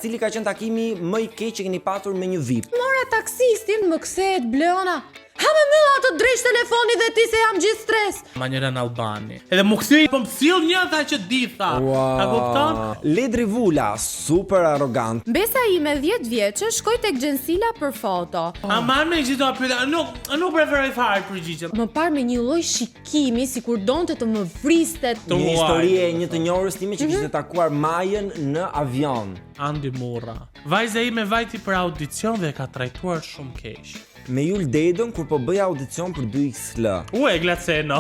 cili ka qenë takimi më i keq që keni patur me një VIP? Mora taksistin, më kthehet Bleona. Ha me mylla atë drejt telefoni dhe ti se jam gjithë stres. Manjera në Albani. Edhe më kthej po msill një tha që di tha. A kupton? Ledri Vula, super arrogant. Besa ime 10 vjeçë shkoj tek Gjensila për foto. Aman me gjithë ato pyetje, nuk preferoj fare përgjigjen. Më parë me një lloj shikimi sikur donte të më vriste. Një histori e një të njohurs time që kishte takuar Majën në avion. Andi Murra. Vajza ime vajti për audicion dhe ka trajtuar shumë keq. Me Jul Dedën kur po bëja audicion për 2XL. E Glaceno.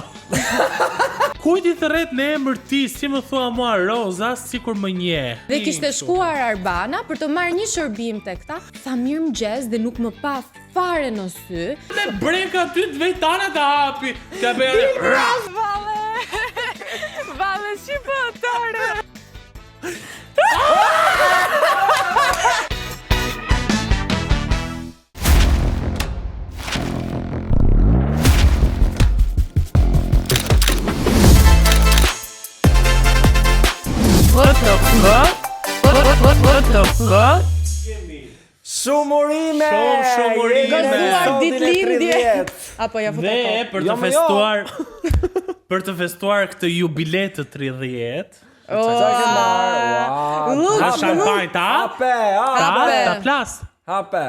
Kujti të rret në emër ti, si më thua mua Roza, sikur më nje. Dhe kishte shkuar Arbana për të marrë një shërbim tek ta. Tha mirëmëngjes dhe nuk më pa fare në sy. Dhe breka ty të vejtana të hapi. Ka bërë. Valle shqiptare. What the fuck? Shumurime! Shumurime! Gëzuar ditëlindje. Apo ja futa. Dhe për të festuar për të festuar këtë jubilej të 30. Ta shampanjë ta? Ta plas. Hape.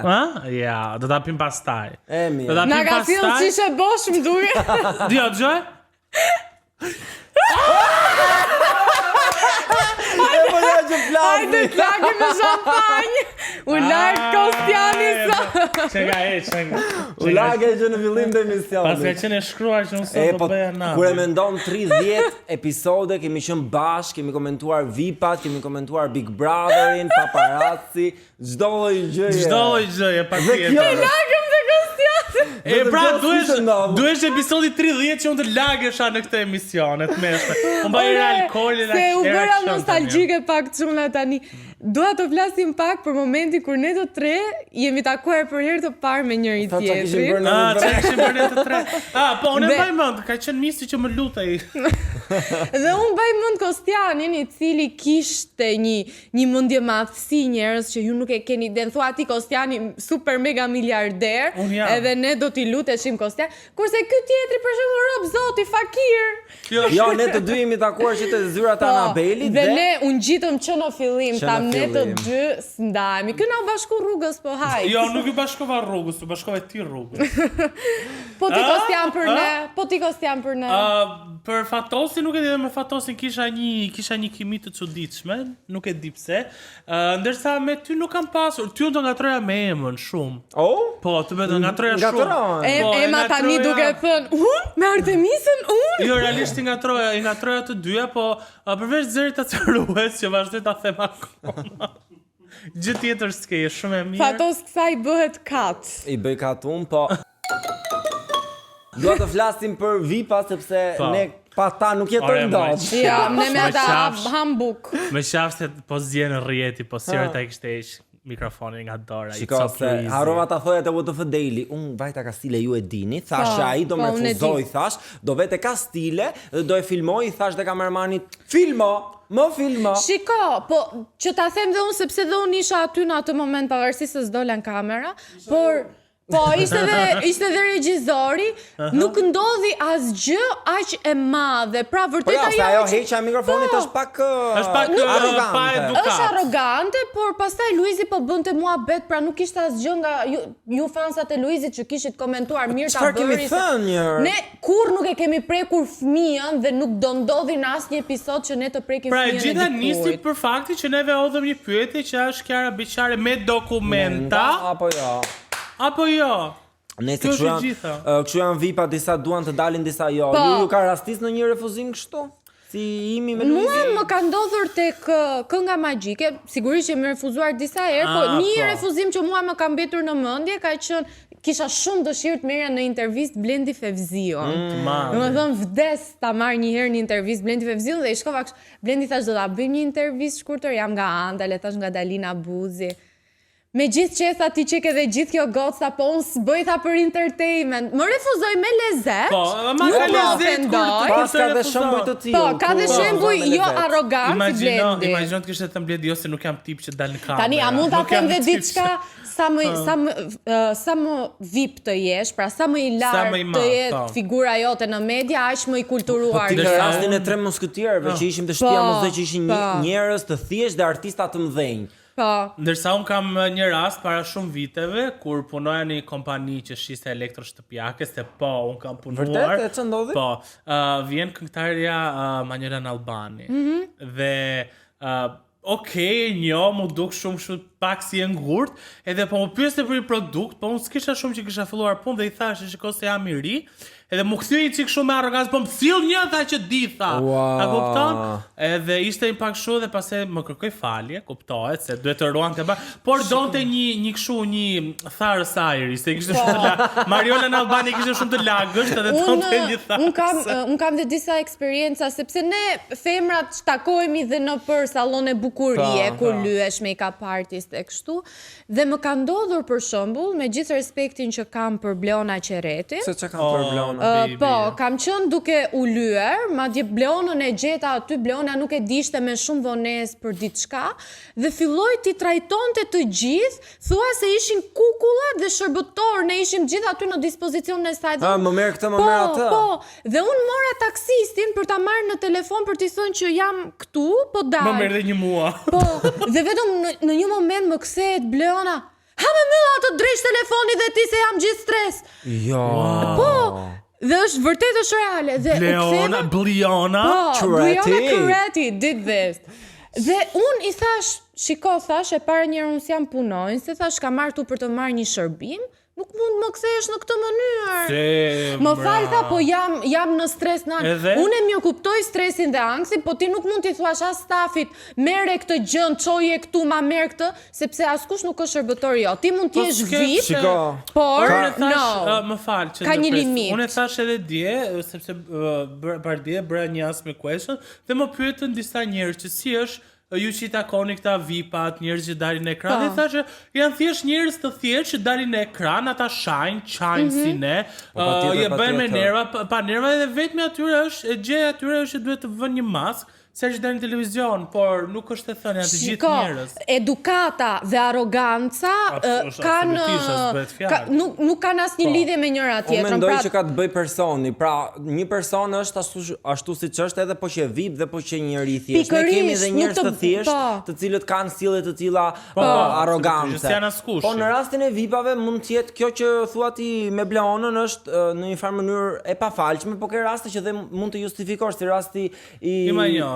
Ja, do ta pim pastaj. Emi. Do ta pim Na ka thënë pastaj. çishe bosh më duket. Dio, dëgjoj. Hajde klaki me shampanjë. U larg Kostiani sa. Çega e. U lagë që në fillim të emisionit. Pas ka qenë shkruar që unë sot do bëja natë. Kur e mendon 30 episode kemi qenë bashkë, kemi komentuar VIP-at, kemi komentuar Big Brotherin, paparazzi, çdo lloj gjëje. Çdo lloj gjëje patjetër. Lagëm te Kostiani. E pra duhesh episodi 30 që unë të lagesha në këtë emisionet meshme. Unë bëj alkoolin Se u bëra nostalgjike pak çuna tani. Dua të flasim pak për momentin kur ne të tre jemi takuar për herë të parë me njëri tjetrin. Që kishim bërë ne të tre. Po unë mbaj mend, ka qenë misi që më lutej. Dhe unë mbaj mend Kostianin, i cili kishte një mendje madhësi, njerëz që ju nuk e keni iden. Thua ti Kostiani super mega miliarder, edhe ne do t'i luteshim Kostian. Kurse ky tjetri për shembull rob zoti fakir. Jo, ne të dy jemi takuar që të zyrat e Anabelit dhe ne u ngjitëm që në fillim, tam ne të dy s'ndajemi. Ky na u bashku rrugës po haj. Jo, nuk i bashkova rrugës, u bashkova ti rrugës. Po ti Kostian për ne, po ti Kostian për ne. Për Fatosin nuk e di, me Fatosin kisha një kimi të çuditshme, nuk e di pse. Ndërsa me ty nuk kam pasur, ty do ngatroja me emën shumë. Po, të do ngatroja shumë. Ema tani duke thënë, unë me Artemisën unë. Jo, realisht i ngatroja të dyja, po përveç zërit të cërues që vazhdoj ta them akoma. Gjë tjetër s'ke, është shumë e mirë. Fatos kësaj bëhet kat. I bëj kat unë, po. Dua të flasim për VIP-a sepse ne pa ta nuk jetojmë dot. Ja, ne me ata hambuk. Me qafë se po zjenë rrjeti, po sirta i kishte heq mikrofonin nga dora. Shiko se harrova ta thoja te WTF Daily. Unë vajta Kastile ju e dini, thash ai do më refuzoj, thash, do vete Kastile dhe do e filmoj, thash te kamermanit, filmo. Më filma. Shiko, po që ta them dhe unë sepse dhe unë isha aty në atë moment pavarësisht se s'dola në kamera, por po ishte dhe regjizori, nuk ndodhi asgjë aq e madhe. Pra vërtet ajo heqja mikrofonit është pak arrogante. Është arrogante, por pastaj Luizi po bënte muhabet, pra nuk ishte asgjë nga ju fansat e Luizit që kishit komentuar mirë ta bëri. Çfarë kemi thënë? Ne kur nuk e kemi prekur fëmijën dhe nuk do ndodhi në asnjë episod që ne të prekim fëmijën. Pra gjithë nisi për faktin që neve hodhëm një pyetje që është Kiara Beqare me dokumenta apo jo? Nëse kështu janë VIP-a, disa duan të dalin, disa jo. Ju ka rastis në një refuzim kështu? Si imi me Luizin? Mua më ka ndodhur tek kënga magjike, sigurisht që më refuzuar disa herë, po një refuzim që mua më ka mbetur në mendje ka qenë kisha shumë dëshirë të merja në intervistë Blendi Fevzion. Domethënë vdes ta marr një herë një intervistë Blendi Fevzion dhe i shkova kështu. Blendi thash do ta bëj një intervistë shkurtër, jam nga Anda, le thash nga Dalina Buzi. Me gjithë që e tha ti që ke dhe gjithë kjo goca, po unë s'bëj tha për entertainment. Më refuzoj me lezet, ma nuk ka më lezet ofendoj. Po, s'ka dhe shembuj të tillë. Po, ka dhe shembuj jo arrogant si Blendi. Imagjino të kishte thënë Blendi, jo se nuk jam tip që dal në kamerë. Tani, a mund ta them dhe diçka sa më VIP të jesh, pra sa më i lartë të jetë figura jote në media, aq më i kulturuar. Po ti ke rastin e 3 musketierëve që ishim të shtëpia mos që ishin njerëz të thjeshtë dhe artista të mëdhenj. Po. Ndërsa un kam një rast para shumë viteve kur punoja në një kompani që shiste elektroshtëpiake, se po un kam punuar. Vërtet, ç'o ndodhi? Po, vjen këngëtarja Manjera Albani. Dhe okej, mu duk shumë pak si e ngurt, edhe po më pyeste për një produkt, po unë s'kisha shumë që kisha filluar punë dhe i thash shiko se jam i ri, edhe më kthye çik shumë me arrogancë, po më sill një tha që di tha. A kupton? Edhe ishte një pak shumë dhe pastaj më kërkoi falje, kuptohet se duhet të ruante por donte një kështu një tharë sajri, se kishte shumë të lagë. Mariola në Albani kishte shumë të lagësht edhe donte një tharë. Un kam dhe disa eksperienca sepse ne femrat takohemi dhe në për sallone bukurie kur lyesh make-up artist e kështu dhe më ka ndodhur për shembull me gjithë respektin që kam për Bleona Qereti. Se çka kam për Bleona? Po, kam qenë duke u lyer, madje Bleonën e gjeta aty, Bleona nuk e dishte me shumë vonesë për diçka dhe filloi ti trajtonte të gjithë, thua se ishin kukulla dhe shërbëtor, ne ishim gjithë aty në dispozicionin e saj. Më merr këtë, më merr atë. Po, dhe unë mora taksistin për ta marrë në telefon për t'i thënë që jam këtu, po dal. Më merr dhe një mua. Po, dhe vetëm në një moment më kthehet Bleona. Ha me mylla atë drejt telefoni dhe ti se jam gjithë stres. Jo. Po, dhe është vërtet është reale. Bleona Qereti did this. Dhe unë i thash, shiko, thash, e para njerë unë s'jam punojnë, se thash ka marrë tu për të marrë një shërbim, nuk mund më kthehesh në këtë mënyrë. Më fal tha, po jam në stres në anë. Unë e kuptoj stresin dhe anksin, po ti nuk mund t'i thuash as stafit, merre këtë gjën, çoje këtu, ma merr këtë, sepse askush nuk është shërbëtor jo. Ti mund t'jesh VIP, por më fal, ka një limit. Unë e thash edhe dje, sepse bardhje bëra një ask me question dhe më pyetën disa njerëz që si është ju që i takoni këta VIP-at, njerëz që dalin në ekran, dhe thashë, janë thjesht njerëz të thjeshtë që dalin në ekran, ata shajnë si ne, bëjnë me nerva, pa nerva, dhe vetëm atyre është, e gjëja atyre është që duhet të vënë një maskë, se që dalin në televizion, por nuk është e thënë atë gjithë njerëz. Edukata dhe arroganca nuk kanë asnjë lidhje me njëra tjetrën. Unë mendoj që ka të bëj personi. Pra, një person është ashtu siç është edhe po që e VIP dhe po që njëri i thjeshtë. Ne kemi edhe njerëz të thjeshtë, të cilët kanë sjellje të tilla arrogance. Po në rastin e VIP-ave mund të jetë kjo që thua ti me Bleonën është në një farë mënyrë e pafalshme, por ke raste që dhe mund të justifikosh, si rasti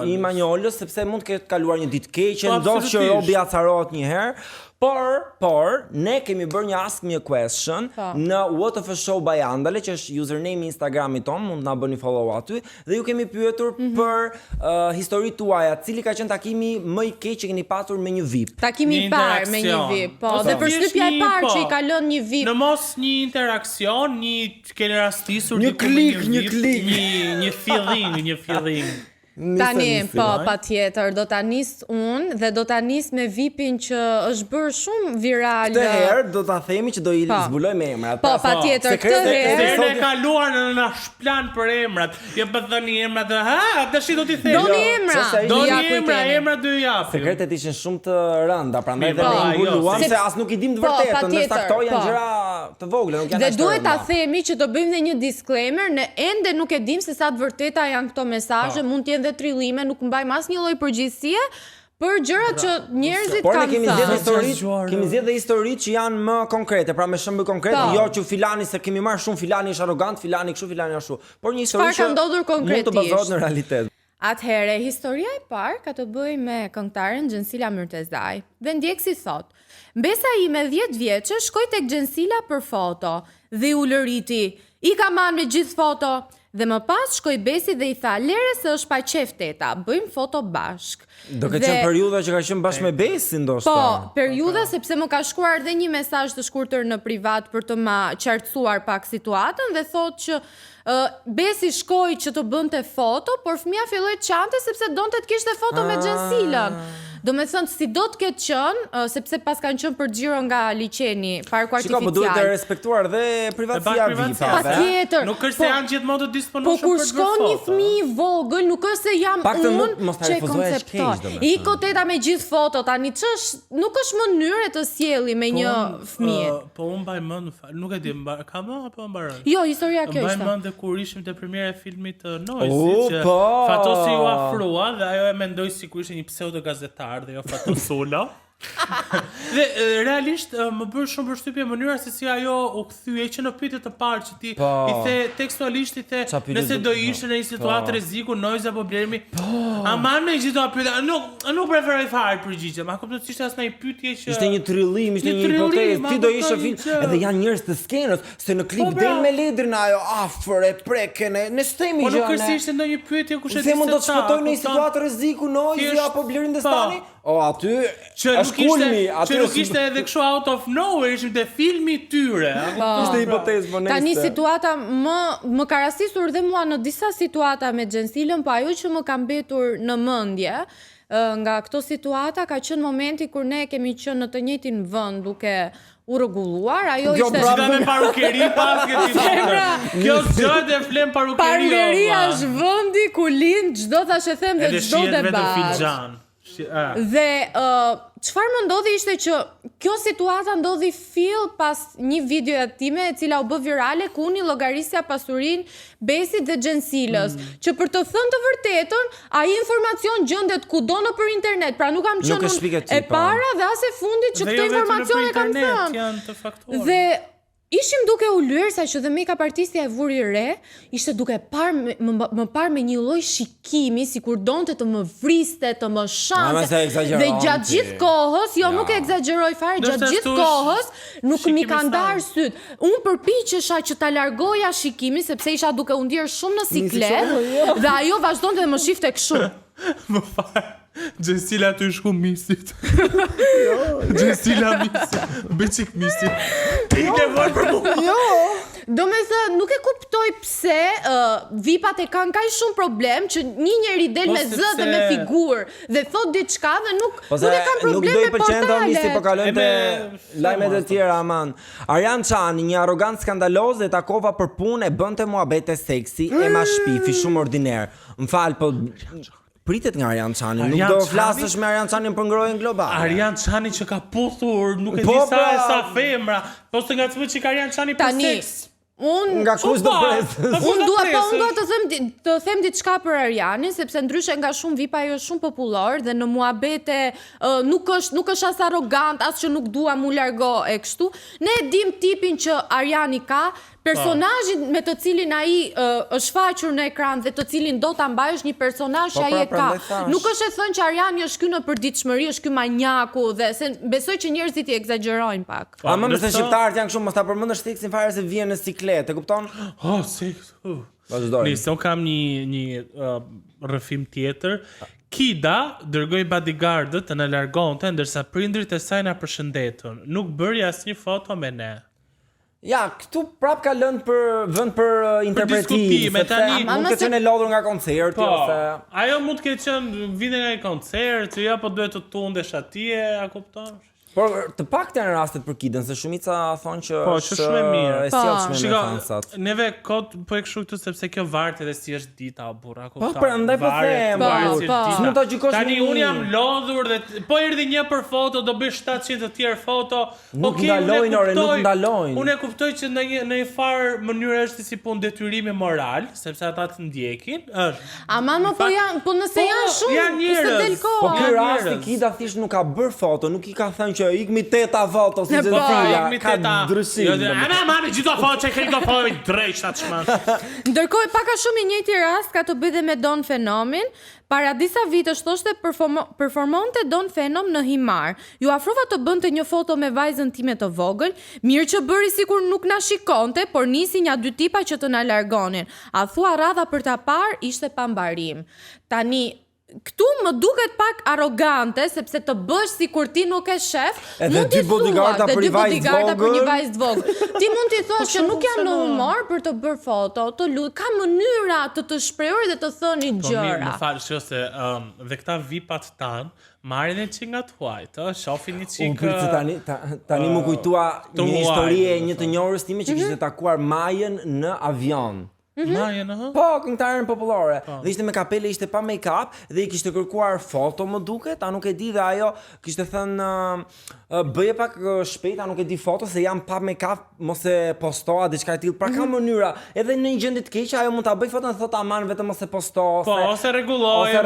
i Manjolës, sepse mund të ketë kaluar një ditë keqe, ndoshta që Robi acarohet një herë. Por, ne kemi bërë një Ask Me a Question në What of a Show by Andale, që është username i Instagramit ton, mund na bëni follow aty, dhe ju kemi pyetur për historitë tuaja, cili ka qenë takimi më i keq që keni patur me një VIP. Takimi i parë me një VIP, po, dhe përshtypja e parë që i ka lënë një VIP. Në mos një interaksion, keni rastisur një filling. Tani, po, patjetër, do ta nis unë dhe do ta nis me VIP-in që është bërë shumë viral. Këtë herë do ta themi që do i zbuloj me emrat. Po, patjetër, këtë herë. Ne kaluar në plan për emrat. Jo po thoni emrat, tash do t'i them. Emrat do i japim. Sekretet ishin shumë të rënda, prandaj dhe ne mbuluam se as nuk i dim të vërtetën, ndërsa këto janë gjëra të vogla, nuk janë ashtu. Dhe duhet ta themi që do bëjmë dhe një disclaimer, ne ende nuk e dim se sa të vërteta janë këto mesazhe, mund të jenë dhe trillime, nuk mbajmë asnjë lloj përgjegjësie për gjërat që njerëzit kanë thënë. Kemi zgjedhë historitë që janë më konkrete, pra me shembull konkret, jo që filani se kemi marrë shumë, filani është arrogant, filani kështu, filani ashtu, por një histori që mund të bazohet në realitet. Atëherë, historia e parë ka të bëjë me këngëtaren Gjensila Myrtezaj. Dhe ndjekësi thot: "Mbesa ime 10 vjeçë shkoi tek Gjensila për foto dhe u lëriti. I ka marrë me gjithë foto." Dhe më pas shkoi Besi dhe i tha: "Lere se është pa qef teta, bëjmë foto bashk." Do të qenë periudha që ka qenë bashkë me Besin ndoshta. Po, periudha sepse më ka shkruar edhe një mesazh të shkurtër në privat për të ma qartësuar pak situatën dhe thotë që Besi shkoi që të bënte foto, por fëmia filloi të qante sepse donte të kishte foto me Gjensilën. Do me thënë, si do të ketë qënë, sepse pas kanë qënë për xhiro nga liçeni, parku artificial. Po duhet të respektuar dhe privatësia VIP-a. Patjetër. Nuk është se janë gjithmonë të disponueshëm për të bërë foto. Po kur shkon një fëmijë i vogël, nuk është se jam unë që e konceptoj. Iko teta me gjithë foto, tani nuk është mënyrë të sjelli me një fëmijë. Po unë mbaj mend, nuk e di, ka më apo mbaron? Jo, historia kjo ishte. Mbaj mend kur ishim te premiera e filmit Noise, që Fatosi u afrua dhe ajo e mendoi sikur ishte një pseudo gazetar dhe jo Fatosula. Dhe realisht më bërë shumë përshtypje mënyra se si ajo u kthye që në pyetje të parë që ti i the tekstualisht i the nëse do ishte në një situatë rreziku Noise apo Blermi. Ama në gjithë ato pyetje nuk preferoj fare përgjigje, ma kupton se ishte as një pyetje që ishte një trillim, ishte një hipotezë, ti do ishe film edhe janë njerëz të skenës se në klip del me ledrin ajo afër e preken në stemi gjë. Po nuk është ishte ndonjë pyetje kush e di se do të shpëtojnë në një situatë rreziku Noise apo Blerin Destani? O aty që nuk ishte edhe kështu out of nowhere, ishim te filmi i tyre. Ishte hipotezë boneste. Tani situata më ka rastisur dhe mua në disa situata me Xhensilën, po ajo që më ka mbetur në mendje nga këto situata ka qenë momenti kur ne kemi qenë në të njëjtin vend duke u rregulluar, ajo ishte gjitha me parukeri pas këtij. Kjo gjë e flem parukeri. Parukeria është vendi ku lind çdo tash e them dhe çdo debat. Dhe çfarë më ndodhi ishte që kjo situata ndodhi fill pas një videoje time e cila u bë virale ku unë llogarisja pasurinë Besit dhe Xhensilës, që për të thënë të vërtetën, ai informacion gjendet kudo nëpër internet, pra nuk kam qenë e para dhe as e fundit që këtë informacion e kam thënë. Dhe ishim duke u lyer sa që dhe make-up artistja e vuri re, ishte duke më parë me një lloj shikimi, sikur donte të më vriste, të më shante. Dhe gjatë gjithë kohës, jo nuk e egzagjeroj fare, gjatë gjithë kohës nuk mi ka ndarë syt. Unë përpiqesha që ta largoja shikimin sepse isha duke u ndier shumë në siklet dhe ajo vazhdonte dhe më shifte kështu. Më fal. Xhensila ty shku misit. Xhensila misit. Bëçik misit. Ti ke vënë për mua. Jo. Do me thënë, nuk e kuptoj pse VIP-at e kanë kaq shumë problem që një njeri del me zë dhe me figurë dhe thot diçka dhe nuk e kanë problem me portalet. Nuk po kalojnë te lajmet e tjera aman. Arjan Çani, një arrogancë skandaloze e takova për punë e bënte muhabete seksi e ma shpifi shumë ordiner. M'fal, po pritet nga Arjan Çani, nuk do flasësh me Arjan Çanin për ngrohen globale. Arjan Çani që ka puthur, nuk e di sa femra, po të ngacmoj që Arjan Çani për seks. Nga kush do pres? Unë dua të them diçka për Arjanin, sepse ndryshe nga shumë VIP ajo është shumë popullor dhe në muhabete nuk është as arrogant, as që nuk dua mu largo e kështu. Ne e dim tipin që Arjani ka, personazhin me të cilin ai është faqur në ekran dhe të cilin do ta mbajë është një personazh që ai e ka. Nuk është e thënë që Arjani është ky në përditshmëri, është ky manjaku dhe se besoj që njerëzit i egzagjerojnë pak. Ama nëse shqiptarët janë kështu, mos ta përmendësh teksin fare se vjen në siklet, e kupton? Seks. Vazhdoj. Nisë, unë kam një rrëfim tjetër. Kida dërgoi bodyguardët të na largonte ndërsa prindrit e saj na përshëndetën. Nuk bëri asnjë foto me ne. Ja, këtu prap ka lënë për vend për interpretim, sepse mund të qenë lodhur nga koncerti ose ajo mund të ketë qenë vinte nga një koncert, ja po duhet të tundesh atje, a kupton? Por të paktën në rastet për Kidën, se shumica thonë që është shumë e mirë. E sjellshme me fansat. Neve kot po e kështu këtu sepse kjo varet edhe si është dita o burra, kupton. Po prandaj po them. S'mund ta gjykosh. Tani unë jam lodhur dhe po erdhi një për foto, do bëj 700 të tjerë foto. Nuk ndalojnë. Unë e kuptoj që në një farë mënyrë është si punë detyrimi moral, sepse ata të ndjekin, është. Ama më po nëse janë shumë, s'të del kohë. Po ky rasti Kida thjesht nuk ka bër foto, nuk i ka thënë që ikmi teta foto si Xhenfila, ka ndryshim. Mami, gjitha foto që këto foto drejt atë çman. Ndërkohë pak a shumë i njëjti rast ka të bëjë dhe me Don Fenomin. Para disa vitesh thoshte performonte Don Fenom në Himar. Ju afrova të bënte një foto me vajzën time të vogël, mirë që bëri sikur nuk na shikonte, por nisi një 2 tipa që të na largonin. A thua radha për ta parë ishte pa mbarim. Tani këtu më duket pak arrogante sepse të bësh sikur ti nuk e shef, mund të bodyguarda për një vajzë të vogël. Ti mund t'i thosh që nuk janë në humor për të bërë foto, të lut, ka mënyra të shprehur dhe të thënë gjëra. Më fal, se dhe këta VIP-at tan marrin e çingat huajt, shohin një çik. Tani më kujtua një histori e një të njohurës time që kishte takuar Majën në avion. Majën, Po, këngëtaren popullore. Dhe ishte me kapele, ishte pa make-up dhe I kishte kërkuar foto më duket, ta nuk e di dhe ajo kishte thënë bëje pak shpejt, a nuk e di foto se jam pa make-up, mos e postoa diçka e tillë. Pra ka mënyra, edhe në një gjendje të keqe ajo mund ta bëj foton dhe thotë aman vetëm mos e posto ose rregulloje,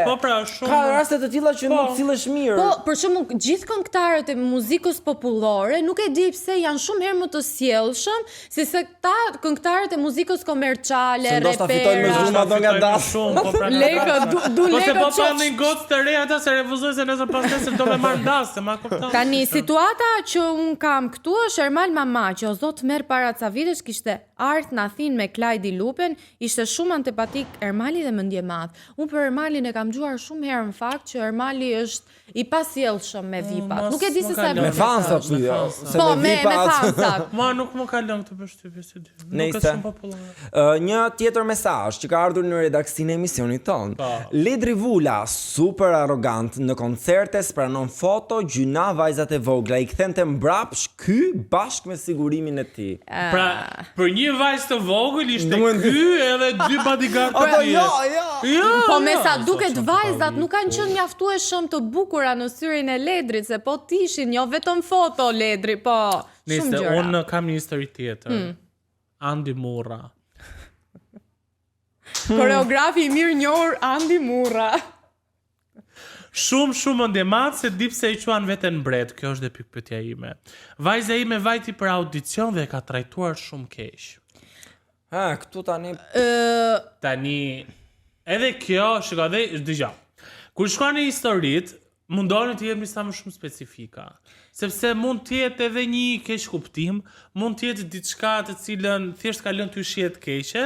po pra shumë. Ka raste të tilla që nuk sillesh mirë. Po, për shembull, gjithë këngëtarët e muzikës popullore nuk e di pse janë shumë herë më të sjellshëm se këta këngëtarët e muzikës komerciale, repera. Ndoshta fitojnë më shumë ato nga dashu. Lekë, du lekë. Po se po një gocë të re ata se refuzojnë se nëse pas se do me marr dasë, ma kupton. Tani situata që un kam këtu është Ermal Mamaçi, o zot merr para ca vitesh kishte ardh në Athinë me Klajdi Lupen, ishte shumë antipatik Ermali dhe më ndje madh. Un për Ermalin e kam dëgjuar shumë herë në fakt që Ermali është I pasjellshëm me vipat. Nuk e di se sa me fansa po, me fansat. Ma nuk më ka lënë këtë përshtypje se di. Nuk është shumë popullore. Një tjetër mesazh që ka ardhur në redaksinë e emisionit ton. Ledri Vula, super arrogant në koncerte, spranon foto gjyna vajzat e vogla, I kthente mbrapsh ky bashkë me sigurimin e tij. Pra, për një vajzë të vogël ishte ky edhe dy bodyguard të tjerë. Po me sa duket vajzat nuk kanë qenë mjaftueshëm të bukura në syrin e Ledrit, se po tishin, jo vetëm foto Ledri, po shumë gjëra. Unë kam një histori tjetër. Andi Murra. Koreografi I mirë njohur Andi Murra. Shumë ndjemat se di pse I quan veten mbret. Kjo është dhe pikpyetja ime. Vajza ime vajti për audicion dhe ka trajtuar shumë keq. Këtu tani Tani edhe kjo, shiko, dhe dëgjoj. Kur shkruani historitë, mundoni të jemi sa më shumë specifika. Sepse mund të jetë edhe një keq kuptim, mund të jetë diçka të cilën thjesht ka lënë ty shihet keqe,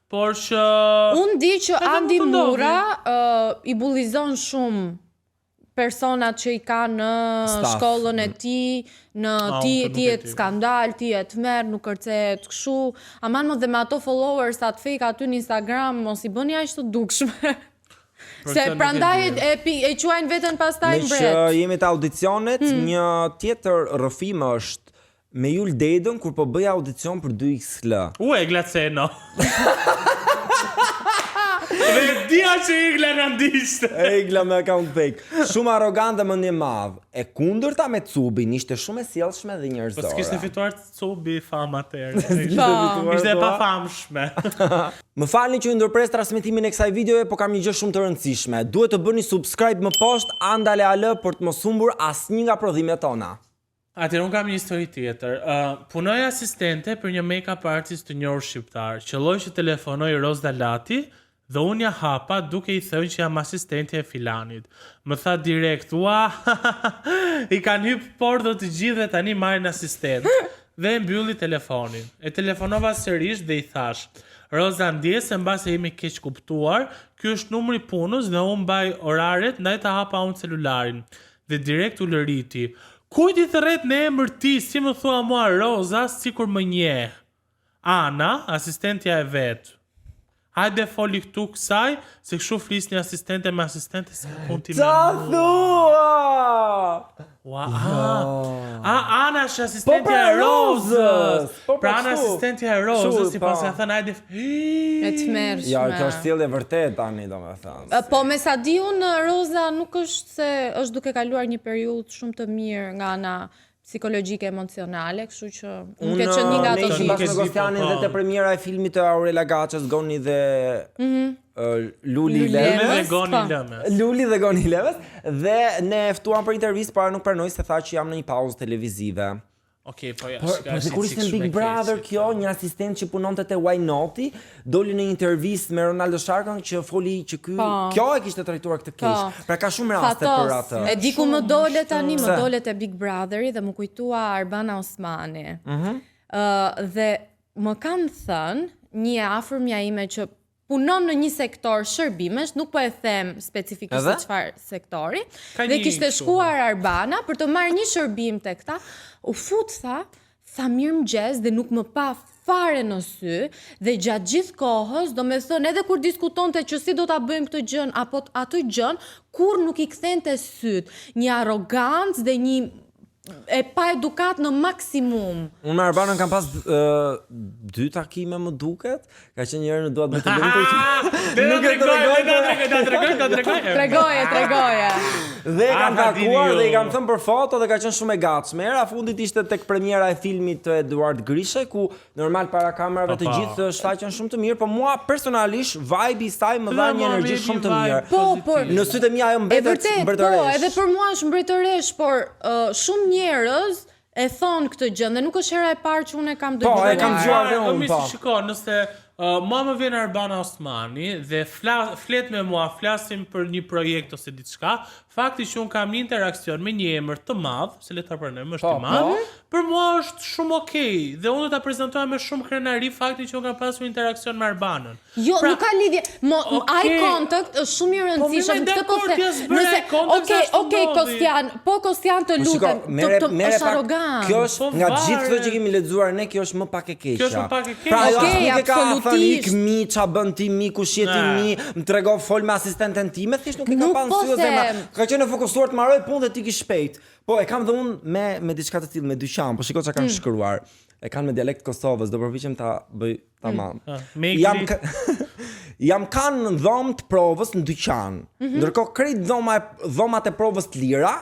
por që unë di që Andi Murra I bullizon shumë personat që I ka në shkollën e tij, në ti jetë skandal, ti jetë merr, nuk kërcehet kështu. Aman më dhe me ato followers atë fake aty në Instagram, mos I bëni aq të dukshme. Se prandaj e quajnë veten pastaj mbret. Me që jemi të audicionet, një tjetër rrëfim është me Jul Dedën kur po bëj audicion për 2XL. E Glaceno. Dhe dia që Igla në ndishtë. Igla me account fake. Shumë arrogant dhe më një madh. E kundërta me Cubin ishte shumë e sjellshme dhe njerëzore. Po s'kishte fituar Cubi fama atëherë. Ishte pa famshme. Më falni që ndërpres transmetimin e kësaj videoje, po kam një gjë shumë të rëndësishme. Duhet të bëni subscribe më poshtë Andale AL për të mos humbur asnjë nga prodhimet tona. Atëherë unë kam një histori tjetër. Punoj asistente për një make-up artist të njohur shqiptar. Qëlloj që telefonoj Roz Dalati dhe unë ja hapa duke I thënë që jam asistentja e filanit. Më tha direkt, I kanë hyp portë të gjithë dhe tani marrin asistent. Dhe mbylli telefonin. E telefonova sërish dhe I thash, Roza ndje se mbase jemi keq kuptuar, ky është numri I punës dhe unë mbaj oraret, ndaj ta hapa unë celularin. Dhe direkt u lëriti. Kujt I thërret në emër ti, si më thua mua Roza, sikur më njeh. Ana, asistentja e vet. Hajde foli këtu kësaj, se kështu flisni asistente me asistente se pun ti me mua. Ana është asistentja e Rozës. Pra Ana asistentja e Rozës, si pas e thënë, hajde... E të mërshme. Ja, kjo është sjellje vërtet, tani, do me thënë. Po, me sa di unë, Roza nuk është se është duke kaluar një periudhë shumë të mirë nga ana psikologjike emocionale, kështu që nuk e qenë një nga ato ne ishim bashkë me Gostianin dhe te premiera e filmit të Aurela Gaçës, Goni dhe Luli Lemes. Luli dhe Goni Lemes. Dhe ne e ftuam për intervistë, para nuk pranoi se tha që jam në një pauzë televizive. Okej, po ja. Por kur ishte në Big Brother kjo, një asistent që punonte te Why Noti, doli në intervistë me Ronaldo Sharkën që foli që kjo e kishte trajtuar këtë keq. Pra ka shumë raste për atë. E di ku më dole tani, më dole te Big Brotheri dhe më kujtua Arbana Osmani. Dhe më kanë thënë një afërmja ime që punon në një sektor shërbimesh, nuk po e them specifikisht se çfarë sektori, dhe kishte shkuar Arbana për të marrë një shërbim tek ta, u fut tha mirëmëngjes dhe nuk më pa fare në sy dhe gjatë gjithë kohës, do me thënë edhe kur diskutonte që si do ta bëjmë këtë gjën apo atë gjën, kur nuk i kthente syt, një arrogancë dhe një e pa edukat në maksimum. Unë me Arbanën kam pas 2 takime më duket, ka qenë njërë në duat me të lëmë për që... Nuk e Tregoje. Dhe kam takuar dhe i kam thënë për foto dhe ka qenë shumë e gatshme. Era fundit ishte tek premiera e filmit të Eduard Grishe, ku normal para kamerave të gjithë shfaqen shumë të mirë, por mua personalisht vibe i saj më dha një energji shumë të mirë. Po, në sytë e mia ajo mbetet mbretëresh. Po, edhe për mua është mbretëresh, por shumë njerëz e thon këtë gjë dhe nuk është hera e parë që unë e kam dëgjuar. Po, e kam dëgjuar dhe unë, po. Shiko, nëse mua më vjen Arbana Osmani dhe flet me mua, flasim për një projekt ose diçka, fakti që unë kam një interakcion me një emër të madh, se le ta pranojmë është i madh, për mua është shumë okay dhe unë do ta prezantoj me shumë krenari faktin që unë kam pasur interakcion me Arbanën. Jo, nuk ka lidhje. Eye contact është shumë i rëndësishëm këtë kohë. Okej, Kostian, Kostian të lutem, është arrogant. Kjo është nga gjithë këto që kemi lexuar ne, kjo është më pak e keqja. Kjo është më pak e keqja. Pra, Okej, absolutisht. Mi, qa bën ti mi, kush je ti mi, më tregon fol me asistenten time, thjesht nuk e ka pa në sy zemra. Ka qenë fokusuar të marroj punë dhe ti ki shpejt. Po e kam dhe unë me diçka të tillë, me dyqan, po shiko çka kanë shkruar. E kanë me dialekt Kosovës, do përpiqem ta bëj tamam. Jam kanë në dhomë të provës në dyqan. Ndërkohë krejt dhomat e provës të lira,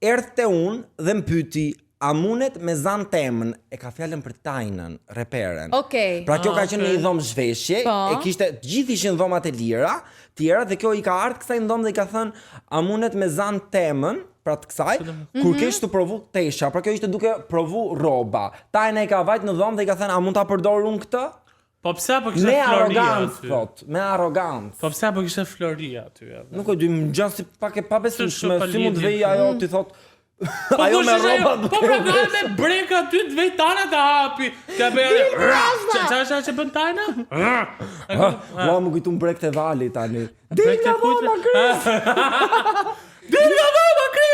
erdhte te unë dhe më pyeti a munet me zan temën, e ka fjalën për Tajnën, reperen. Okej. Pra kjo ka qenë një dhomë zhveshje, e kishte gjithë ishin dhomat e lira, tjera dhe kjo i ka ardhur kësaj dhomë dhe i ka thënë a munet me zan temën, pra të kësaj, kur kesh të provu tesha, pra kjo ishte duke provu rroba. Tajna i ka vajt në dhomë dhe i ka thënë a mund ta përdor unë këtë? Po pse apo kishte Floria aty? Me arrogancë. Po pse apo kishte Floria aty? Nuk e di, më gjan si pak e pabesueshme, si mund vej ajo ti thot ajo me rroba duke. Po pra me breka aty të vej Tajna të hapi. Ka bëj. Çfarë bën Tajna? Ua më kujtu brek të vali tani. Dilja vama kris. Dilja vama kris,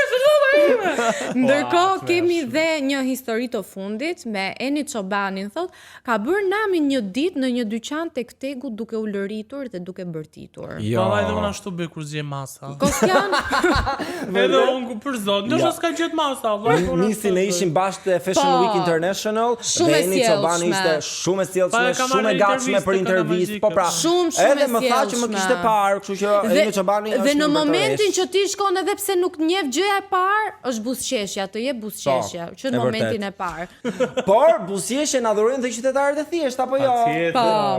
Ndërkohë kemi dhe një histori të fundit me Eni Çobanin, thot, ka bërë nami një ditë në një dyqan tek Tegu duke u lëritur dhe duke bërtitur. Po edhe unë ashtu bëj kur zgje masa. Kostian, edhe unë për zot, ndoshta s'ka gjetë masa. Nisi ne ishim bashkë te Fashion Week International dhe Eni Çobani ishte shumë e sjellshme, shumë e gatshme për intervistë. Po pra, edhe më tha që më kishte parë, kështu që Eni Çobani është. Dhe në momentin që ti shkon edhe pse nuk njeh gjëja e parë, është buzëqeshja, të jep buzëqeshja, që në momentin e parë. Por buzëqeshjen adhurojnë dhe qytetarët e thjeshtë apo jo?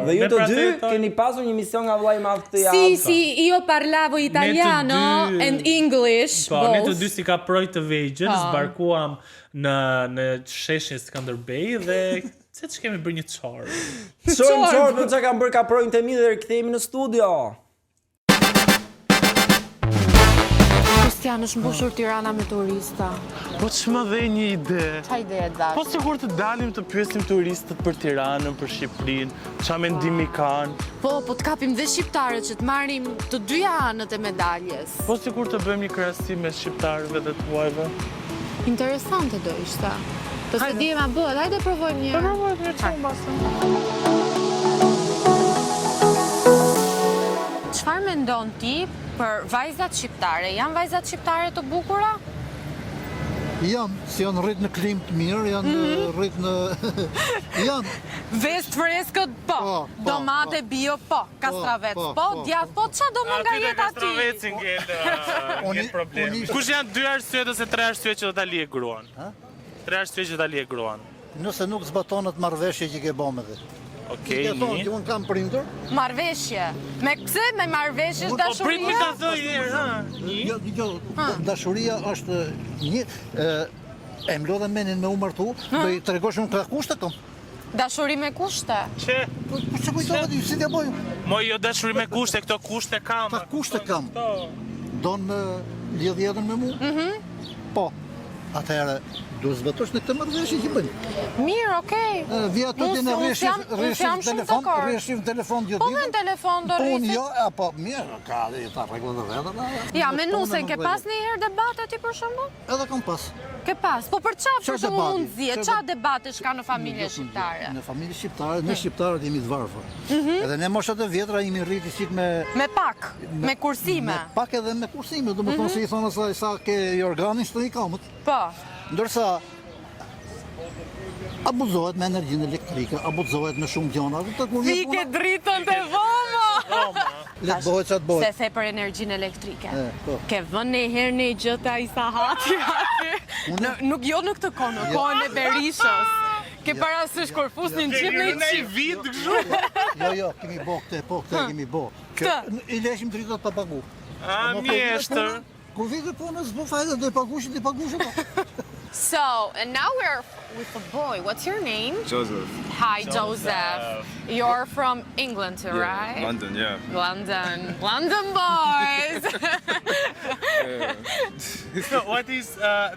Dhe ju të dy keni pasur një mision nga vllai i madh këtë javë. Si, io parlavo italiano and English. Po, ne të dy si ka proj të vegjël, zbarkuam në sheshin Skënderbej dhe se që kemi bërë një çorë. Çorë, po çka kam bërë kaprojnë të mi dhe rikthehemi në studio. Kostian, është mbushur Tirana me turista. Po që më dhe një ide. Qa ide e dash? Po sigur të dalim të pyesim turistët për Tiranën, për Shqipërinë, qa mendimi kanë. Po të kapim dhe shqiptarët që të marrim të dyja anët e medaljes. Po sigur të bëjmë një krahasim me shqiptarëve dhe të huajve. Interesante do ishte. Të se di e ma bëhet, hajde provojmë një. Provojmë një çfarë basën. Çfarë mendon ti për vajzat shqiptare? Janë vajzat shqiptare të bukura? Janë, si janë rritë në klimë të mirë, janë rritë në... janë. Vest freskët, po. Domate bio, po. Kastravec, po. Djath, po. Qa do më nga jetë ati? Kastravecin ngellë problem. Kush janë 2 arsye ose 3 arsye që do ta lije gruan? 3 arsye që do ta lije gruan. Nëse nuk zbatonët marrëveshje që ke bëmë edhe. Okej, një. Unë kam prindur. Marrëveshje. Me pse me marrëveshje është dashuria? Po prit mi ka thënë, Jo, dashuria është një... E më lodhe menin me u martu, do i të regosh unë ka kushte kom. Dashuri me kushte? Që? Po që kujtove ti, si t'ja bojë? Mo jo dashuri me kushte, këto kushte kam. Ta kushte kam. Donë me lidhjetën me mu? Po. Atëherë, du zbatosh në këtë marrëveshje që bëjnë. Mirë, okej. Vija të të në rreshim telefon djo Po me në telefon do rrisit? Unë jo, apo mirë, ka dhe ta regullë dhe vedër. Ja, me nusen, ke pas një herë debate ti për shumë? Edhe kam pas. Ke pas, po për qa për të mundësie, qa debatesh ka në familje shqiptare? Në familje shqiptare, ne shqiptarët jemi të varfër. Edhe ne moshat e vjetra jemi rriti qik me... Me pak, me kursime. Me pak edhe me kursime, do më thonë se i thonë asaj sa ke i organin së të i kamët. Po. Ndërsa, abuzohet me energjinë elektrike, abuzohet me shumë gjona. Vike dritën të voma! Letë bëhet që atë bëhet. Se the për energjinë elektrike. Ke vën e herë në gjëta i sahati aty. Nuk jo në këtë kohë, në kohën e Berishës. Ke parasysh kur fusnin gjithë në Në i vit kështu. Jo, kemi bo këte, kemi bo. I leshim dritat pa pagu. A, mjeshtër. Kur vite punës, bo fajde, do i pagushin, So, and now we're with a boy. What's your name? Joseph. Hi, Joseph. You're from England, right? London, yeah. London boys. So, what is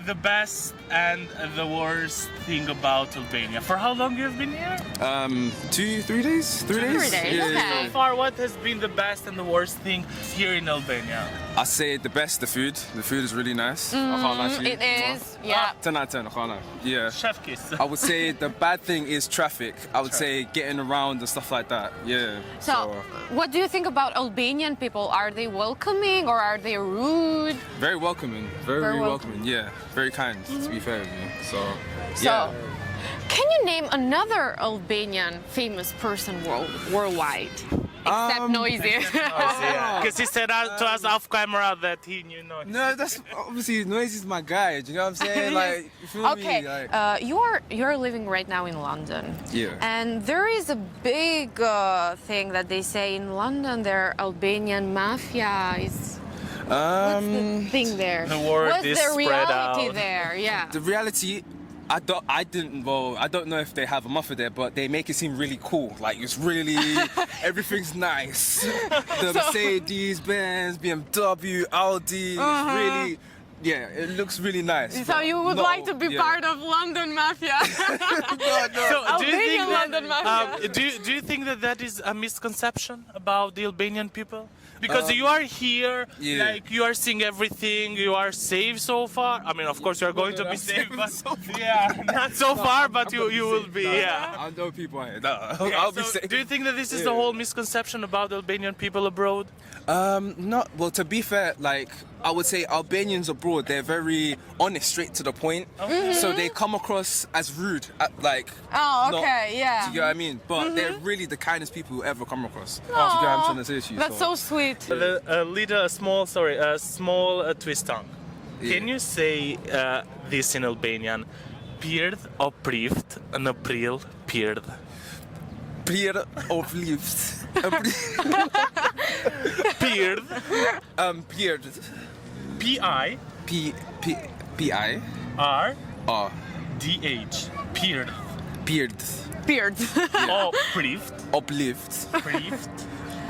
the best and the worst thing about Albania? For how long you have been here? 3 days? 3 days? 3 days, Yeah, okay. So far, what has been the best and the worst thing here in Albania? I say the best, the food. The food is really nice. I can't lie to you. It is, yeah. 10 out of 10, I can't lie. Yeah. Chef kiss. I would say the bad thing is traffic. I would say getting around and stuff like that. Yeah. So, what do you think about Albanian people? Are they welcoming or are they rude? Very welcoming. Very, Very very welcoming. welcoming. Yeah. Very kind, to be fair with you. So, So, yeah. can you name another Albanian famous person worldwide? Except Noisy. Because he said to us off camera that he knew Noisy. No, that's obviously Noisy's my guy. Do you know what I'm saying? Like, you feel Okay, me? Like, you're living right now in London. Yeah. And there is a big thing that they say in London. Their Albanian mafia is. What's the thing there? The word What's is the spread reality out. there? Yeah. the reality, I don't know if they have a mafia there, but they make it seem really cool. Like it's really, everything's nice. The Mercedes, Benz, BMW, Audi, it's really, yeah, it looks really nice. So you would like to be part of London mafia? So, do you think Albanian London mafia. do you think that is a misconception about the Albanian people? Because you are here, Yeah. like you are seeing everything, you are safe so far. I mean, of course, you are going to be safe, but yeah, not so far, but you will be. Yeah. I know people out here. No, Okay, I'll be so safe. do you think that this is the whole misconception about Albanian people abroad? Not well. To be fair, like I would say, Albanians abroad, they're very honest, straight to the point. So they come across as rude, like. Oh, not- okay, yeah. Do you get what I mean? But they're really the kindest people you ever come across. Do you get what I'm trying to say to you? That's so sweet. A small twist tongue. Can you say this in Albanian? Pirdh o prift në prill pirdh. Prier of liefst. Pirdh. Beard. P-I P-I R R D-H. Pirdh. Beard. Beard. O prift. Uplift. Prift.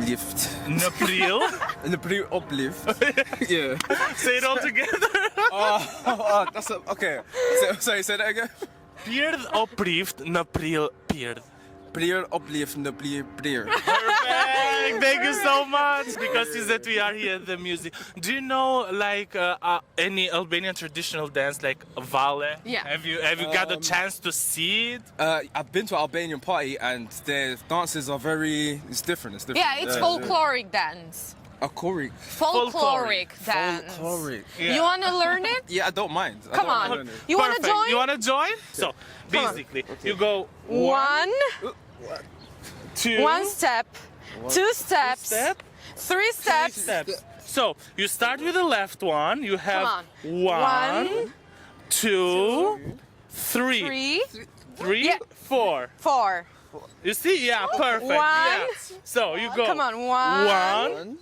Lift. Në prill. And the pre uplift. Yeah. Say it all together. That's okay. Sorry, say that again. Pirdh o prift në prill pirdh. Prier uplift and the prier. Perfect. Thank you so much. Because is that we are here at the museum. Do you know like any Albanian traditional dance like Vale? Yeah. Have you got a chance to see it? I've been to an Albanian party and their dances are it's different. It's different. Yeah, it's folkloric dance. A choric. Folkloric dance. Folkloric. Yeah. You want to learn it? Yeah, I don't mind. I Come don't on. mind. You want to Perfect. join? You want to join? So basically, you go One two step, two steps, step, 3 steps. steps. So you start with the left one. You have Come on. one, two, three, 3, Yeah. 4. 4. You see? Yeah, perfect. One. Yeah. So you go. Come on, 1, One,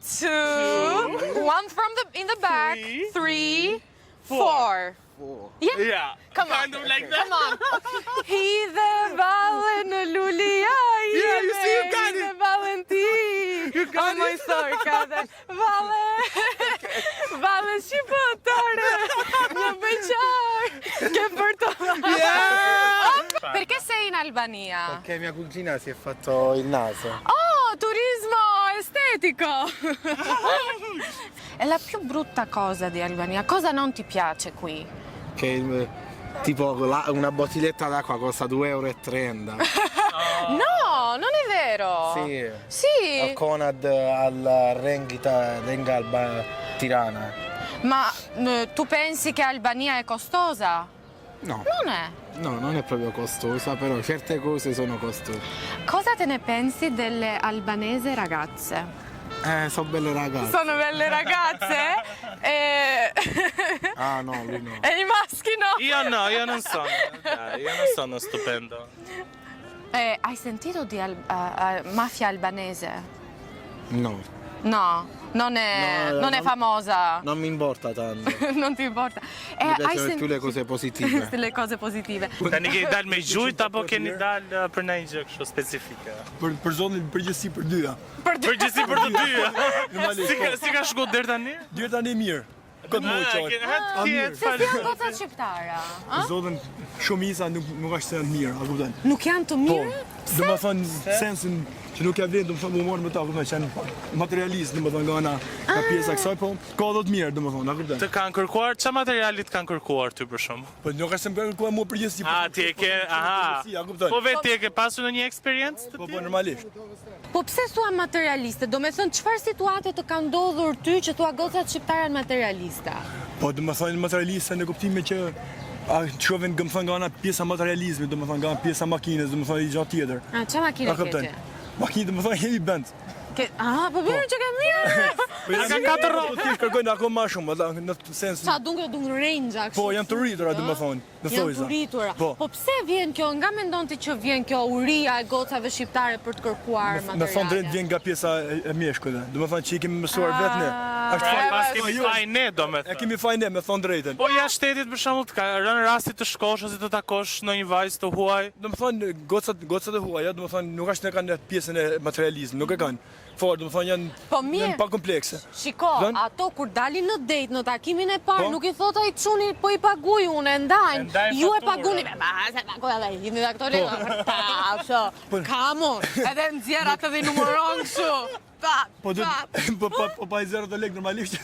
2, 1 from in the back, Three. 3, 4. Yeah. Come on. Kind of like that. Come on. Hidhe valle në lulia. Yeah, you see, you got it. Hidhe Valentin. You got Oh, my it. sorry, kade. Valle. Valle shqiptare. Një beqar. Che porto. Yeah. Perché sei in Albania? Che mia cugina si è fatto il naso. Oh, turismo estetico! E la più brutta cosa di Albania, cosa non ti piace qui? Tipo una bottiglietta d'acqua costa 2,30 €. No, non è vero. Sì. Sì. Al Conad, al Renga Alba Tirana. Ma tu pensi che Albania è costosa? No. Non è. No, non è proprio costosa, però certe cose sono costose. Cosa te ne pensi delle albanese ragazze? Sono belle ragazze. Sono belle ragazze? Ah no, lui no. E i maschi no? Io no, io non sono stupendo. Hai sentito di mafia albanese? No. No, non è famosa. Non mi importa tanto. Non ti importa. Mi piacciono più le cose positive. Le cose positive. Tani keni dalë me gjujt apo keni dalë për ndonjë gjë kështu specifike? Për zonin përgjithësi për dyja. Përgjithësi për të dyja. Si ka shkuar deri tani? Deri tani mirë. Këtë më qojtë. Se si janë gocat shqiptare? Zotën shumica nuk është se janë mirë, a kupton? Nuk janë të mirë? Do të thonë sensin që nuk ja vlen, do të thonë humor me ta, kupton, që janë materialist, do të thonë nga ana pjesa kësaj, po ka edhe të mirë, do të thonë, a kupton? Të kanë kërkuar, çfarë materialit kanë kërkuar ty për shkak? Po nuk është se më kërkuar mua përgjithësi. Ti e ke, aha. A kupton? Po vetë ti e ke pasur ndonjë eksperiencë të Po tillë? normalisht. Po pse thua materialiste? Do me thënë, çfarë situate të kanë ndodhur ty që thua gocat shqiptare janë materialista? Po do të thonë materialiste në kuptimin që shohin gëmthën nga ana pjesa materializmit, do të thonë nga pjesa makinës, do të thonë gjë tjetër. Çfarë makine ke? Makinë do të thonë heavy band. Po mirë që ke mirë. Ka 4 rrotë. Ti kërkojnë akoma më shumë, në sens. Sa dung range kështu. Po janë të rritura, domethënë, në thojza. Janë të rritura. Po pse vjen kjo? Nga mendon ti që vjen kjo uria e gocave shqiptare për të kërkuar materiale? Në fond drejt vjen nga pjesa e mjeshkujve. Domethënë që i kemi mësuar vetë ne. Pas kemi fajin ne, domethënë. E kemi fajin ne, me thon drejtën. Po jashtë shtetit për shembull, ka rënë rasti të shkosh ose të takosh ndonjë vajzë të huaj. Domethënë gocat e huaja, domethënë nuk është ne kanë pjesën e materializmit, nuk e kanë. Fort, domethënë janë pa komplekse. Shiko, ato kur dalin në date, në takimin e parë, nuk i thot ai çuni, po i paguaj unë, ndajnë. Ju e paguni me bazë, paguaj edhe jeni aktorë. Kamo, edhe nxjerr atë dhe numëron kështu. Po pa i 0 lekë normalisht.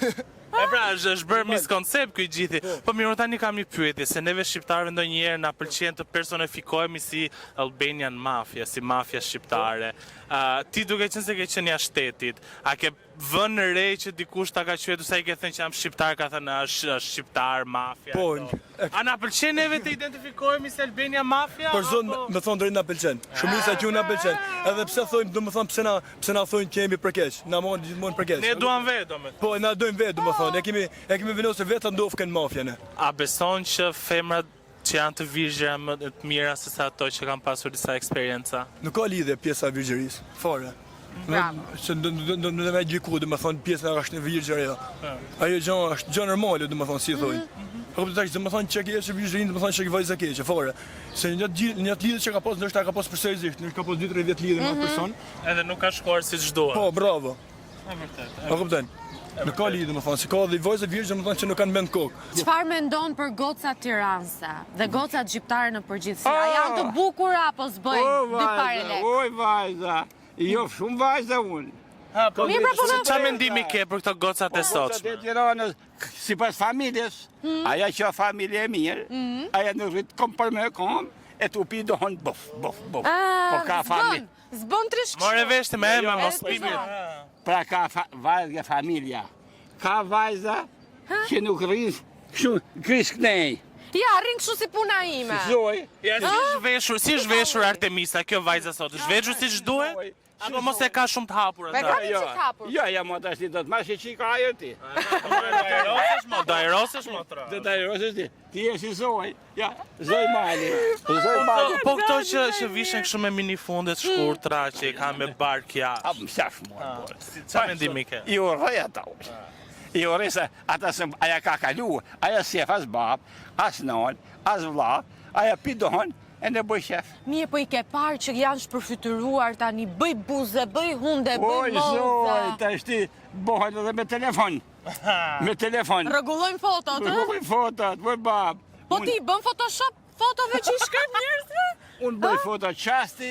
E pra, është bërë miskoncept ky gjithi. Po mirë, tani kam një pyetje, se neve shqiptarëve ndonjëherë na pëlqen të personifikohemi si Albanian Mafia, si mafia shqiptare. Ti duke qenë se ke qenë jashtë shtetit, a ke vënë re që dikush ta ka quajtur sa i ke thënë që jam shqiptar, ka thënë është shqiptar mafia. Po. A na pëlqen neve të identifikohemi si Albania Mafia? Për zonë, me thonë drejt na pëlqen. Shumica që na pëlqen. Edhe pse thonë, domethënë pse na thonë që jemi për keq. Na mohon gjithmonë për keq. Ne duam vetë, domethënë. Po, na dojmë vetë, domethënë. E kemi vendosur vetë ndofkën mafia ne. A beson që femrat që janë të virgjëra më të mira se sa ato që kanë pasur disa eksperienca? Nuk ka lidhje pjesa e virgjërisë, fare. Që do me gjyku, do me thonë pjesën e është në virgjëria. Ajo është gjë normale, do me thonë, si thonë. Do me thonë që ke e virgjërinë, do me thonë që ke vajza keqe, fare. Se një të lidhje që ka pas, nështë ka pas përsërisht, nështë ka pas 2-3 lidhje me atë person. Edhe nuk ka shkuar siç duhet. Po, bravo. E vërtet. A kupton? Nuk ka lidhje, më thonë, si ka dhe vajza virgjë, më thonë që nuk kanë mend kokë. Çfarë mendon për gocat tiranëse dhe gocat shqiptare në përgjithësi? A janë të bukura apo s'bëjnë dy paralel? Oj vajza, jo shumë vajza unë. Mirë, pra po Çfarë mendimi ke për këto gocat e sotshme? Gocat e Tiranës, sipas familjes, aja që familje e mirë, aja në rritë kom për me kom, e të upi dohon bof. Po ka familje. Zbën trishk. More vesh të me ema, mos pimi. Pra ka vajzë familja. Ka vajza që nuk rrinë krish kënej. Ja, rrin kështu si puna ime. Zoj. Ja, si është veshur Artemisa, kjo vajza sot? Është veshur siç duhet? Apo mos e ka shumë të hapur Me ata? ka një që të hapur. Ja, mo të ashti do të marrë që ka ajo ti. Dajrosesh mo tra. Do dajrosesh ti. Ti e si zoj. Ja, zoj mali. Po këto që vishen kështu me minifundet shkurtra që i kanë me barkja. A më shash mua. Çfarë mendimi ke? I urrej ata. I urrej se ata se aja ka kalu, aja sjef as bab, as non, as vlla, aja pidohon e ne bëj shef. Mirë, po i ke parë që janë shpërfytyruar tani, bëj buze, bëj hunde, bëj Oj, zoj, moza. ta shti bëhen edhe me telefon. Me telefon. Rregullojnë fotot, ë? Rregullojnë fotot, bëj bab. Po ti bën Photoshop fotove që i shkret njerëzve? Unë bëj foto qasti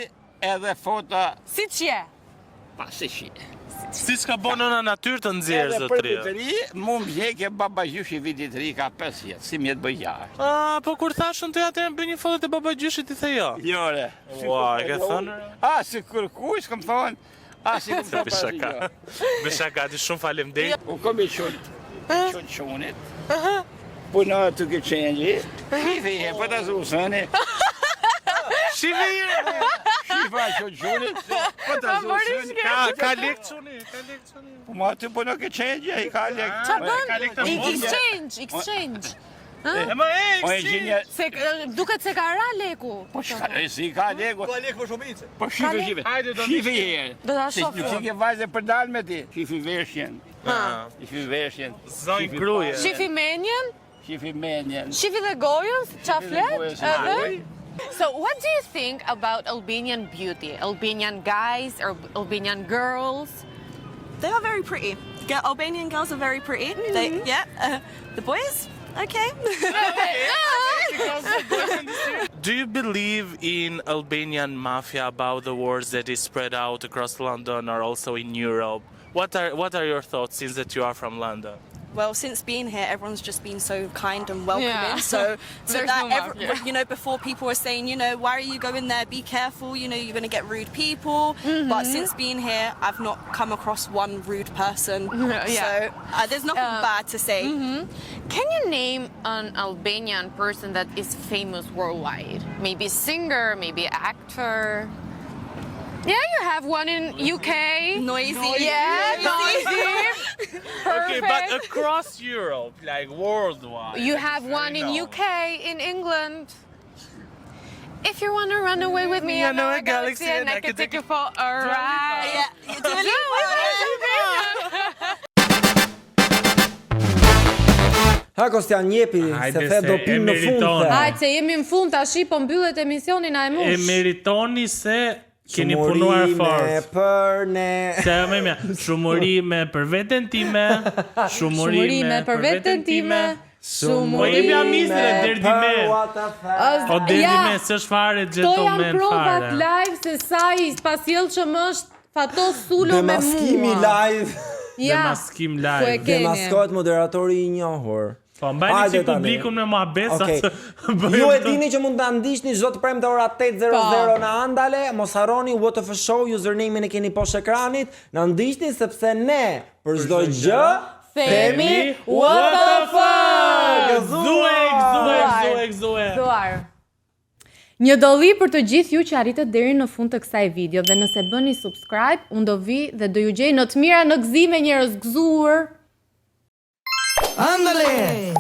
edhe foto Si që je? pa si shi. Si s'ka bo nëna natyrë të nxjerrë Edhe për zotria. të ri, mu më vjekje baba gjyshi vitit ri ka 5 jetë, si mjetë bëjjarë. Po kur thashën të atë bëj një foto të baba gjyshit i the jo. Jore. Ua, e ke thënë? Si kërkuj, s'kam thonë. Si këm thonë pas Shaka. Me shaka, ti shumë faleminderit. U kom i qënë qënit. Puno të ke qenjë. Shifi e, për të zusëni. Shifi e! Shifa qënit. Për të zusëni. Ka lek qëni. Po ma të puno ke qenjë, i ka lek. Qa bën? Exchange. E ma Duket se ka ra leku. Po shkallë, si ka leku. Ka lek për shumice. Po shifi. Shifi e. Do ta Se shoh. nuk i ke vajze për dalë me ti. Shifi veshjen. Shifi veshjen. Zonjë kruje. Shifi menjen, Shifi menjen. shifi dhe gojën, qa flet? gojën, si Edhe? gojë. So, what do you think about Albanian beauty? Albanian guys or Albanian girls? They are very pretty. Albanian girls are very pretty. The boys, okay. Do you believe in Albanian mafia about the wars that is spread out across London or also in Europe? What are your thoughts since that you are from London? Well, since being here, everyone's just been so kind and welcoming. Yeah. So There's that no mafia. before people were saying, why are you going there? Be careful. You're going to get rude people. But since being here, I've not come across one rude person. Yeah. So there's nothing bad to say. Can you name an Albanian person that is famous worldwide? Maybe singer, maybe actor? Yeah, you have one in UK. Noisy. Yeah, noisy. Okay, but Perfect. across Europe, like worldwide. You have one in UK, in England. If you want to run away with me, I know a galaxy and I can take you for a ride. Yeah, Dua Lipa. Ha Kostian jepi se the do pim në fund. Hajtë se jemi në fund tashi, po mbyllet emisioni na e mush. E meritoni se keni punuar fort. Për ne. Se më mirë, shumërime për veten time, shumërime për veten time. Po jemi amisre deri me. O deri me s'është fare To janë gentleman provat fare. live se sa i pasjellshëm është Fatos Sulo me mua. Demaskimi live. Demaskim ku e live. keni. Demaskohet moderatori i njohur. Po mbajni si publikun me muhabet sa Okej. të Ju e dini që mund ta ndiqni çdo të premte ora 8:00 në Andale, mos harroni WTF Show, username-in e keni poshtë ekranit, na ndiqni sepse ne për çdo gjë themi WTF! Zue. Thuar. Një dolli për të gjithë ju që arritët deri në fund të kësaj video dhe nëse bëni subscribe, unë do vi dhe do ju gjej në të mira në gëzime njerëz gëzuar. Ándale.